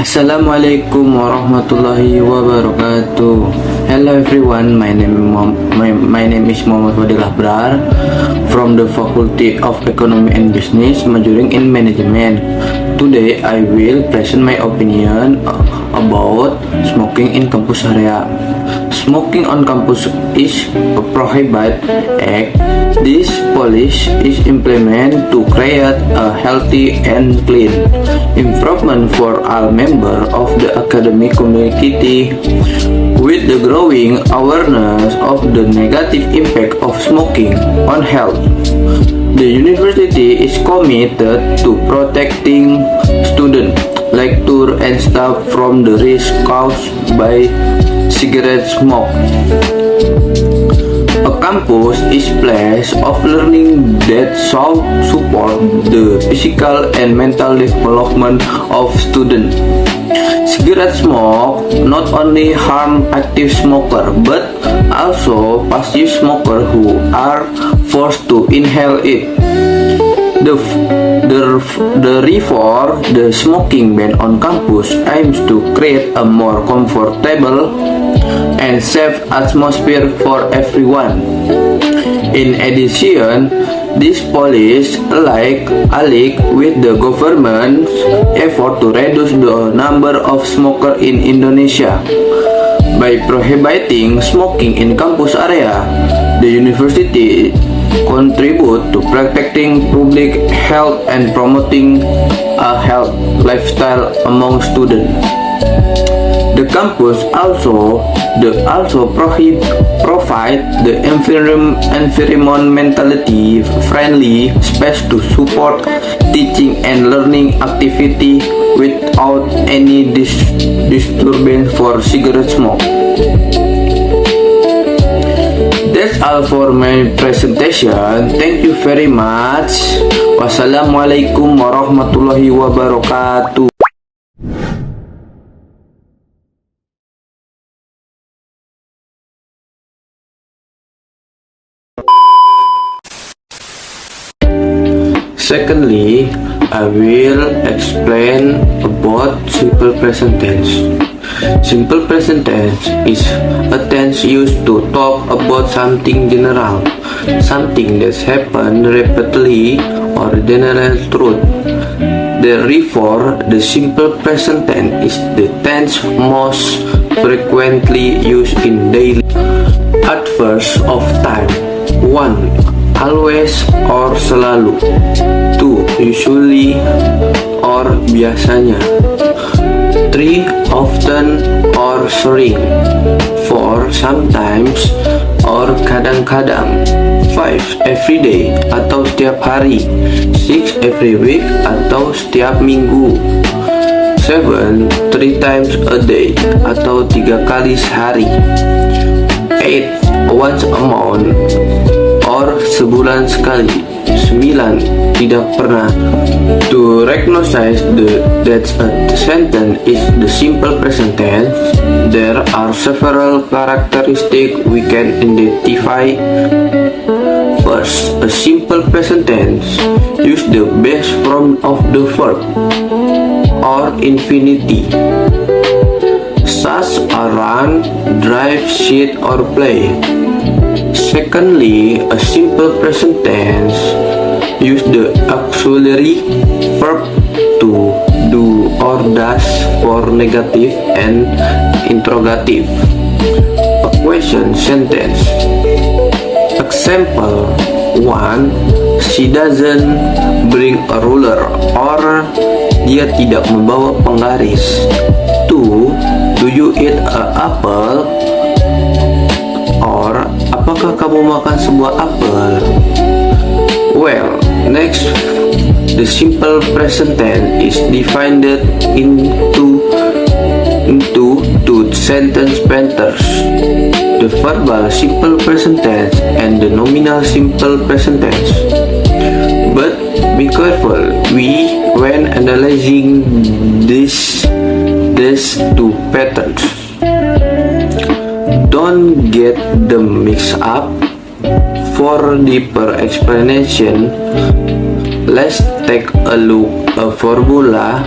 Assalamualaikum warahmatullahi wabarakatuh. Hello everyone, my name is Muhammad Wadil Abrar from the Faculty of Economy and Business, majoring in Management. Today I will present my opinion about smoking in campus area. Smoking on campus is a prohibited act. This policy is implemented to create a healthy and clean environment for all members of the academic community. With the growing awareness of the negative impact of smoking on health, the university is committed to protecting students, lecturers, and staff from the risk caused by cigarette smoke. A campus is a place of learning that should support the physical and mental development of students. Cigarette smoke not only harm active smokers but also passive smokers who are forced to inhale it. Therefore, the smoking ban on campus aims to create a more comfortable and safe atmosphere for everyone. In addition, this policy aligns with the government's effort to reduce the number of smokers in Indonesia. By prohibiting smoking in campus area, the university contribute to protecting public health and promoting a healthy lifestyle among students. The campus also provide the environmentally friendly space to support teaching and learning activity without any disturbance for cigarette smoke. That's all for my presentation. Thank you very much. Wassalamualaikum warahmatullahi wabarakatuh. Secondly, I will explain about simple present tense. Simple present tense is a tense used to talk about something general, something that's happened repeatedly or general truth. Therefore, the simple present tense is the tense most frequently used in daily adverbs of time. 1. Always or selalu. 2. Usually or biasanya. 3. Often or sering. 4. Sometimes or kadang-kadang. 5. Every day atau setiap hari. 6. Every week atau setiap minggu. 7. 3 times a day atau 3 kali sehari. 8. Once a month or sebulan sekali. 9. Tidak pernah. To recognize that a sentence is the simple present tense, there are several characteristics we can identify. First, a simple present tense use the base form of the verb or infinitive, such as run, drive, sit, or play. Secondly, a simple present tense use the auxiliary verb to, do, or does for negative and interrogative. A question sentence. Example 1. She doesn't bring a ruler, or dia tidak membawa penggaris. 2. Do you eat an apple? Or apakah kamu makan sebuah apel? Well, next, the simple present tense is divided into two sentence patterns: the verbal simple present tense and the nominal simple present tense. But be careful when analyzing these two patterns. Don't get them mixed up. For deeper explanation, let's take a look at a formula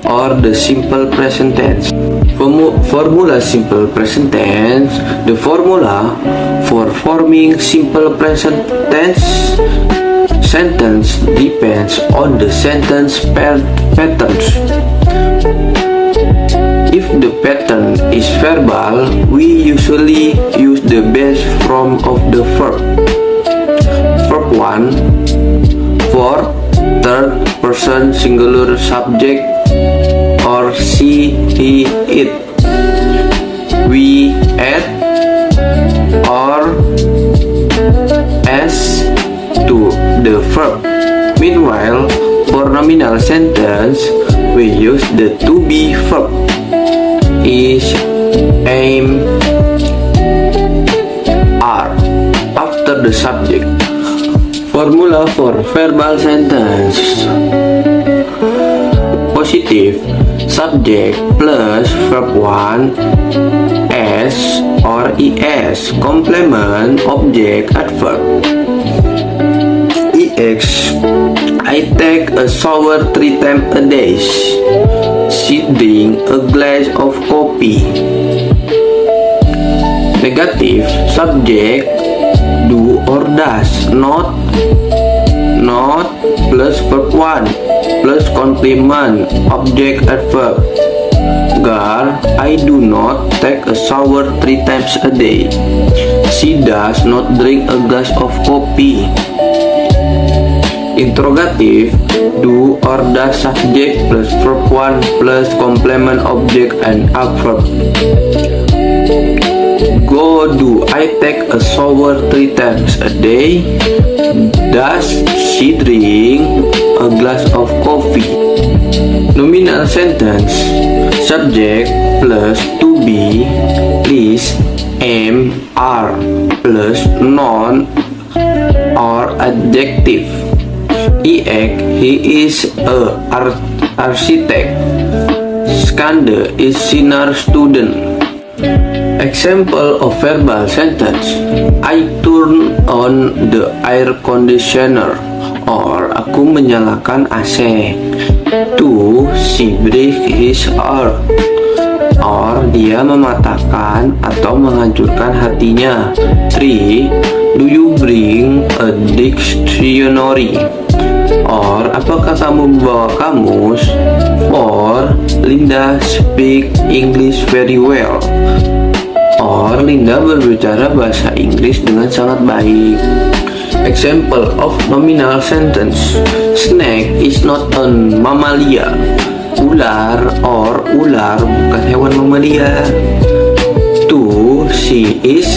or the simple present tense. Formula simple present tense. The formula for forming simple present tense sentence depends on the sentence patterns. If the pattern is verbal, we usually use the base form of the verb. Verb 1 for third person singular subject or she, he, it. We, at, or as to the verb. Meanwhile, for nominal sentence, we use the to be verb. Is, aim, are after the subject. Formula for verbal sentence. Positive subject plus verb 1 s or es complement object adverb. Ex, I take a shower 3 times a day. She drink a glass of coffee. Negative subject do or does, not plus verb 1 plus complement object adverb. Gar, I do not take a shower 3 times a day. She does not drink a glass of coffee. Interrogative, do or does subject plus verb 1 plus complement object and adverb. Go, do I take a shower 3 times a day? Does she drink a glass of coffee? Nominal sentence. Subject plus to be is, am, are plus noun or adjective. He is a architect. Skander is senior student. Example of verbal sentence. I turn on the air conditioner, or aku menyalakan AC. 2. She breaks his heart, or dia mematahkan atau menghancurkan hatinya. 3. Do you bring a dictionary, or apakah kamu membawa kamus? 4. Linda speak English very well, or Linda berbicara bahasa Inggris dengan sangat baik. Example of nominal sentence. Snake is not a mammalia. Ular or ular bukan hewan mamalia. 2. She is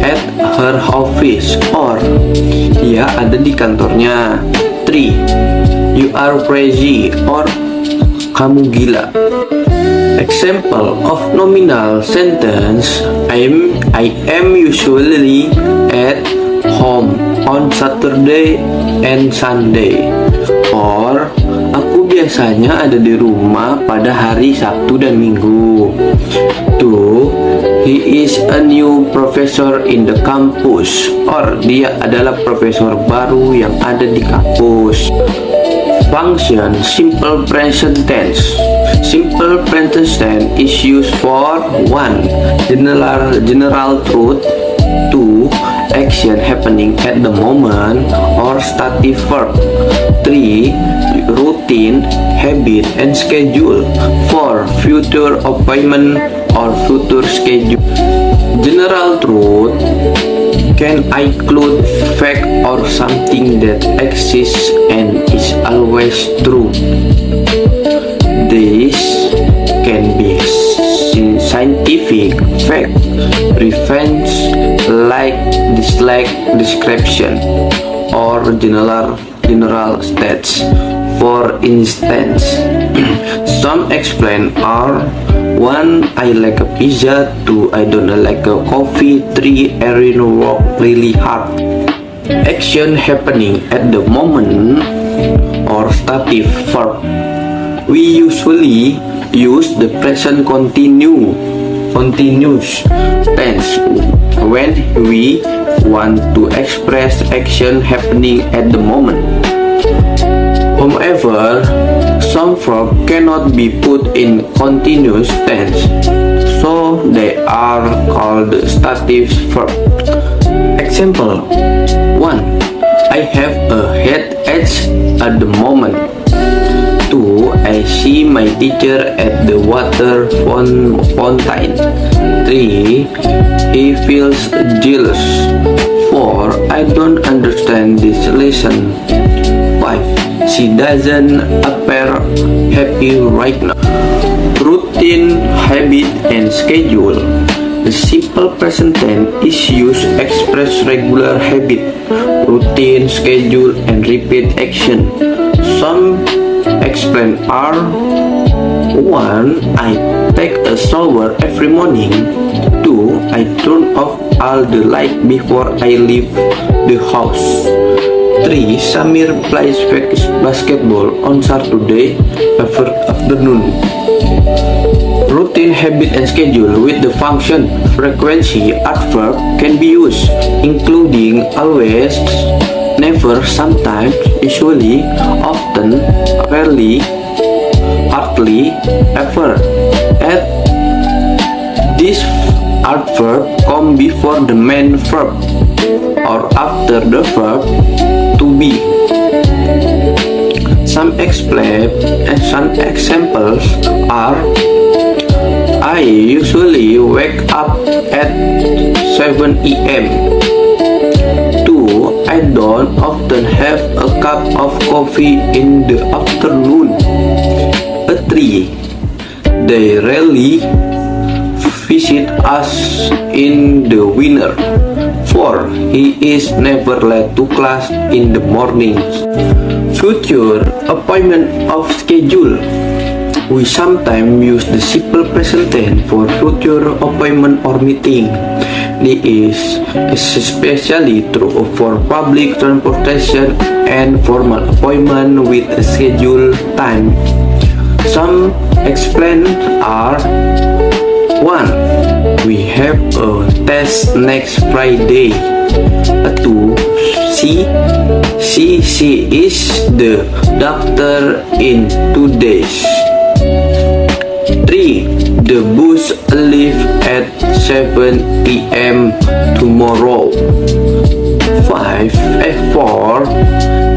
at her office, or dia ada di kantornya. 3. You are crazy, or kamu gila. Example of nominal sentence. I am usually at home on Saturday and Sunday, or aku biasanya ada di rumah pada hari Sabtu dan Minggu. 2. He is a new professor in the campus, or dia adalah profesor baru yang ada di kampus. Function simple present tense. Simple present tense is used for 1. General truth. 2. Action happening at the moment or stative verb. 3. Routine, habit, and schedule. 4. Future appointment or future schedule. General truth can include fact or something that exists and is always true. This can be scientific fact, revenge, like, dislike, description, or general states. For instance, some explain are: 1. I like a pizza. 2. I don't like a coffee. 3. Erin work really hard. Action happening at the moment or stative verb. We usually use the present continuous tense when we want to express action happening at the moment. However, Some verbs cannot be put in continuous tense, so they are called stative verbs. Example 1. I have a headache at the moment. 2. I see my teacher at the water fountain. 3. He feels jealous. 4. I don't understand this lesson. 5. She doesn't appear happy right now. Routine, habit, and schedule. The simple present tense is used to express regular habit, routine, schedule, and repeat action. Some explain are 1. I take a shower every morning. 2. I turn off all the light before I leave the house. 3. Samir plays basketball on Saturday afternoon. Routine, habit, and schedule with the function frequency adverb can be used, including always, never, sometimes, usually, often, rarely, hardly, ever. At this adverb come before the main verb or after the verb to be. Some examples are: I usually wake up at 7 a.m. 2. I don't often have a cup of coffee in the afternoon. 3. They rarely visit us in the winter. 4. He is never late to class in the mornings. Future appointment of schedule. We sometimes use the simple present tense for future appointment or meeting. This is especially true for public transportation and formal appointment with a scheduled time. Some explain are: 1. We have a test next Friday. 2. She is the doctor in 2 days. 3. The bus leaves at 7 p.m. tomorrow. 4.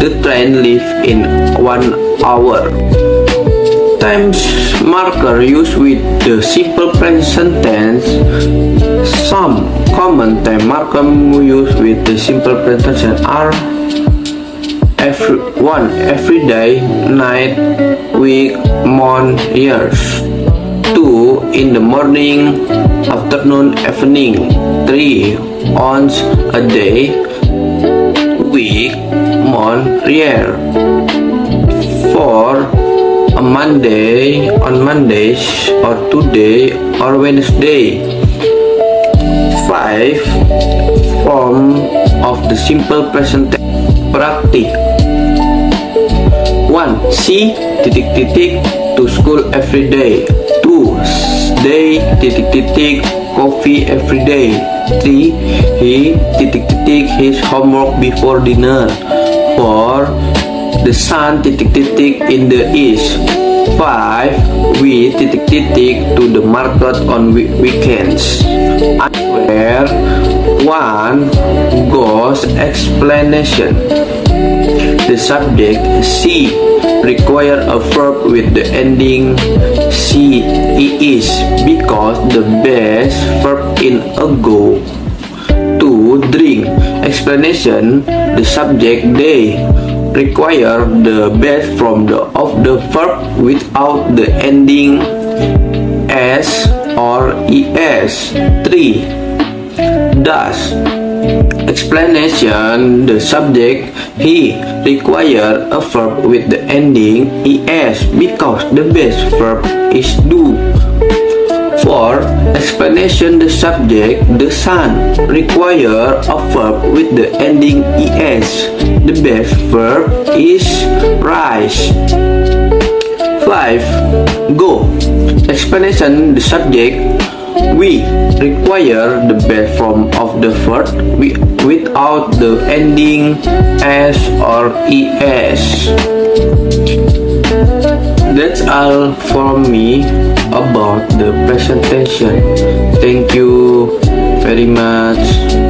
The train leaves in 1 hour. Times marker used with the simple present tense. Some common time marker used with the simple present tense are: 1. Every day, night, week, month, years. 2. In the morning, afternoon, evening. 3. Once a day, week, month, year. 4. On Mondays, or today, or Wednesday. 5. Form of the simple present tense. Practice. 1. She to school every day. 2. They coffee every day. 3. He his homework before dinner. 4. The sun in the east. 5. We to the market on weekends. Where 1 goes explanation. The subject she require a verb with the ending is because the best verb in a go. 2. Drink explanation. The subject they require the best from of the verb without the ending s or es. 3. Does explanation. The subject he require a verb with the ending es because the best verb is do. 4. Explanation. The subject the sun require a verb with the ending es. The best verb is rise. 5. Go explanation. The subject we require the best form of the verb without the ending s or es. That's all from me about the presentation. Thank you very much.